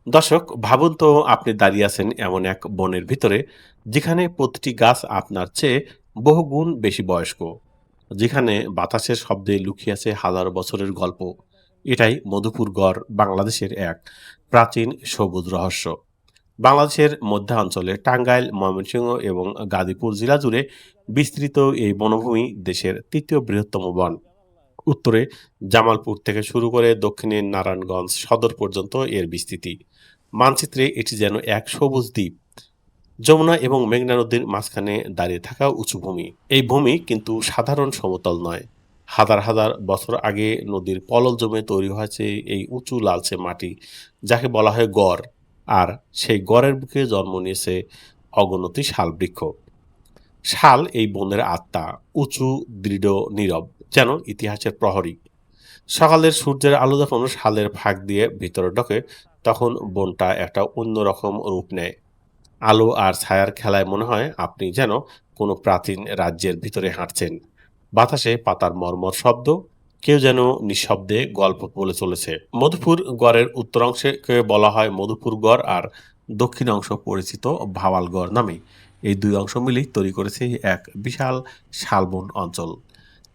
দর্শক, ভাবুন তো আপনি দাঁড়িয়ে আছেন এমন এক বনের ভিতরে, যেখানে প্রতিটি গাছ আপনার চেয়ে বহুগুণ বেশি বয়স্ক, যেখানে বাতাসের শব্দে লুকিয়ে আছে হাজার বছরের গল্প। এটাই মধুপুর গড়, বাংলাদেশের এক প্রাচীন সবুজ রহস্য। বাংলাদেশের মধ্যাঞ্চলে টাঙ্গাইল, ময়মনসিংহ এবং গাজীপুর জেলা জুড়ে বিস্তৃত এই বনভূমি দেশের তৃতীয় বৃহত্তম বন। উত্তরে জামালপুর থেকে শুরু করে দক্ষিণে নারায়ণগঞ্জ সদর পর্যন্ত এর বিস্তৃতি। মানচিত্রে এটি যেন এক সবুজ দ্বীপ, যমুনা এবং মেঘনা নদীর মাঝখানে দাঁড়িয়ে থাকা উঁচু ভূমি। এই ভূমি কিন্তু সাধারণ সমতল নয়। হাজার হাজার বছর আগে নদীর পলল জমে তৈরি হয়েছে এই উঁচু লালচে মাটি, যাকে বলা হয় গড়। আর সেই গড়ের বুকে জন্ম নিয়েছে অগণতি শাল বৃক্ষ। শাল এই বনের আত্মা, উঁচু, দৃঢ়, নীরব, যেন ইতিহাসের প্রহরী। সকালের সূর্যের আলো যখন শালের ফাঁক দিয়ে ভিতরে ঢোকে, তখন বনটা একটা অন্যরকম রূপ নেয়। আলো আর ছায়ার খেলায় মনে হয় আপনি যেন কোনো প্রাচীন রাজ্যের ভিতরে হাঁটছেন। বাতাসে পাতার মর্মর শব্দ, কেউ যেন নিঃশব্দে গল্প বলে চলেছে। মধুপুর গড়ের উত্তরাংশকে বলা হয় মধুপুর গড়, আর দক্ষিণ অংশ পরিচিত ভাওয়াল গড় নামে। এই দুই অংশ মিলেই তৈরি করেছে এক বিশাল শালবন অঞ্চল।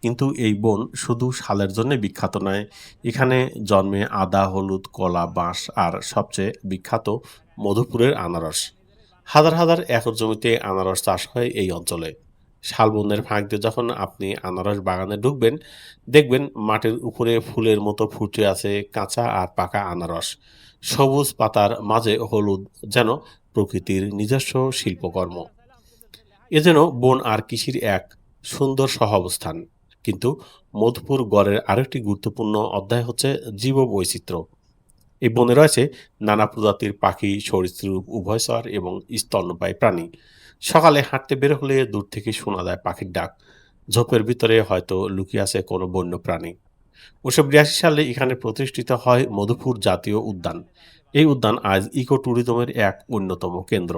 কিন্তু এই বন শুধু শালের জন্য বিখ্যাত নয়। এখানে জন্মে আদা, হলুদ, কলা, বাঁশ আর সবচেয়ে বিখ্যাত মধুপুরের আনারস। হাজার হাজার একর জমিতে আনারস চাষ হয় এই অঞ্চলে। শালবনের ফাঁক দিয়ে যখন আপনি আনারস বাগানে ঢুকবেন, দেখবেন মাটির উপরে ফুলের মতো ফুটে আছে কাঁচা আর পাকা আনারস। সবুজ পাতার মাঝে হলুদ, যেন প্রকৃতির নিজস্ব শিল্পকর্ম। এ যেন বন আর কৃষির এক সুন্দর সহাবস্থান। কিন্তু মধুপুর গড়ের আরেকটি গুরুত্বপূর্ণ অধ্যায় হচ্ছে জীববৈচিত্র্য। এই বনে রয়েছে নানা প্রজাতির পাখি, সরীসৃপ, উভয়চর এবং স্তন্যপায়ী প্রাণী। সকালে হাঁটতে বের হলে দূর থেকে শোনা যায় পাখির ডাক। ঝোপের ভিতরে হয়তো লুকিয়ে আছে কোনো বন্য প্রাণী। 1982 সালে এখানে প্রতিষ্ঠিত হয় মধুপুর জাতীয় উদ্যান। এই উদ্যান আজ ইকো ট্যুরিজমের এক অন্যতম কেন্দ্র।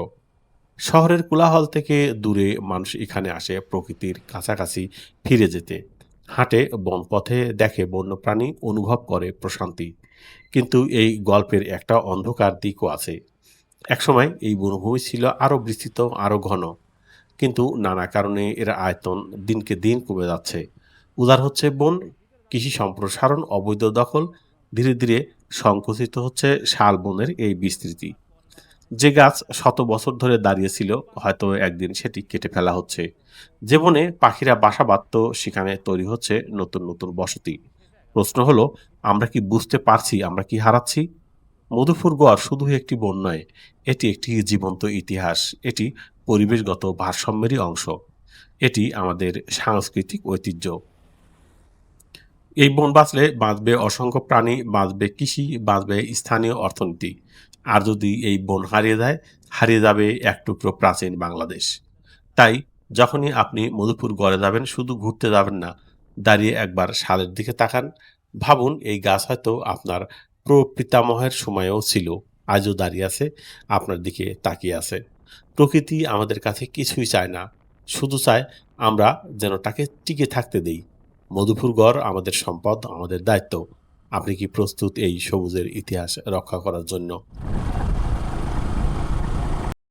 শহরের কোলাহল থেকে দূরে মানুষ এখানে আসে প্রকৃতির কাছাকাছি ফিরে যেতে। হাঁটে বনপথে, দেখে বন্যপ্রাণী, অনুভব করে প্রশান্তি। কিন্তু এই গল্পের একটা অন্ধকার দিকও আছে। একসময় এই বনভূমি ছিল আরও বিস্তৃত, আরও ঘন। কিন্তু নানা কারণে এর আয়তন দিনকে দিন কমে যাচ্ছে। উজাড় হচ্ছে বন, কৃষি সম্প্রসারণ, অবৈধ দখল। ধীরে ধীরে সংকুচিত হচ্ছে শালবনের এই বিস্তৃতি। যে গাছ শত বছর ধরে দাঁড়িয়েছিল, হয়তো একদিন সেটি কেটে ফেলা হচ্ছে। যে বনে পাখিরা বাসা বাঁধত, সেখানে তৈরি হচ্ছে নতুন নতুন বসতি। প্রশ্ন হলো, আমরা কি বুঝতে পারছি আমরা কি হারাচ্ছি? মধুপুর গড় শুধু একটি বন নয়, এটি একটি জীবন্ত ইতিহাস। এটি পরিবেশগত ভারসাম্যেরই অংশ। এটি আমাদের সাংস্কৃতিক ঐতিহ্য। এই বন বাঁচলে বাঁচবে অসংখ্য প্রাণী, বাঁচবে কৃষি, বাঁচবে স্থানীয় অর্থনীতি। আর যদি এই বন হারিয়ে যায়, হারিয়ে যাবে এক টুকরো প্রাচীন বাংলাদেশ। তাই যখনই আপনি মধুপুর গড়ে যাবেন, শুধু ঘুরতে যাবেন না, দাঁড়িয়ে একবার শালের দিকে তাকান। ভাবুন, এই গাছ হয়তো আপনার প্রপিতামহের সময়েও ছিল, আজও দাঁড়িয়ে আছে, আপনার দিকে তাকিয়ে আছে। প্রকৃতি আমাদের কাছে কিছুই চায় না, শুধু চায় আমরা যেন তাকে টিকে থাকতে দেই। মধুপুর গড় আমাদের সম্পদ, আমাদের দায়িত্ব। আপনি কি প্রস্তুত এই সবুজের ইতিহাস রক্ষা করার জন্য?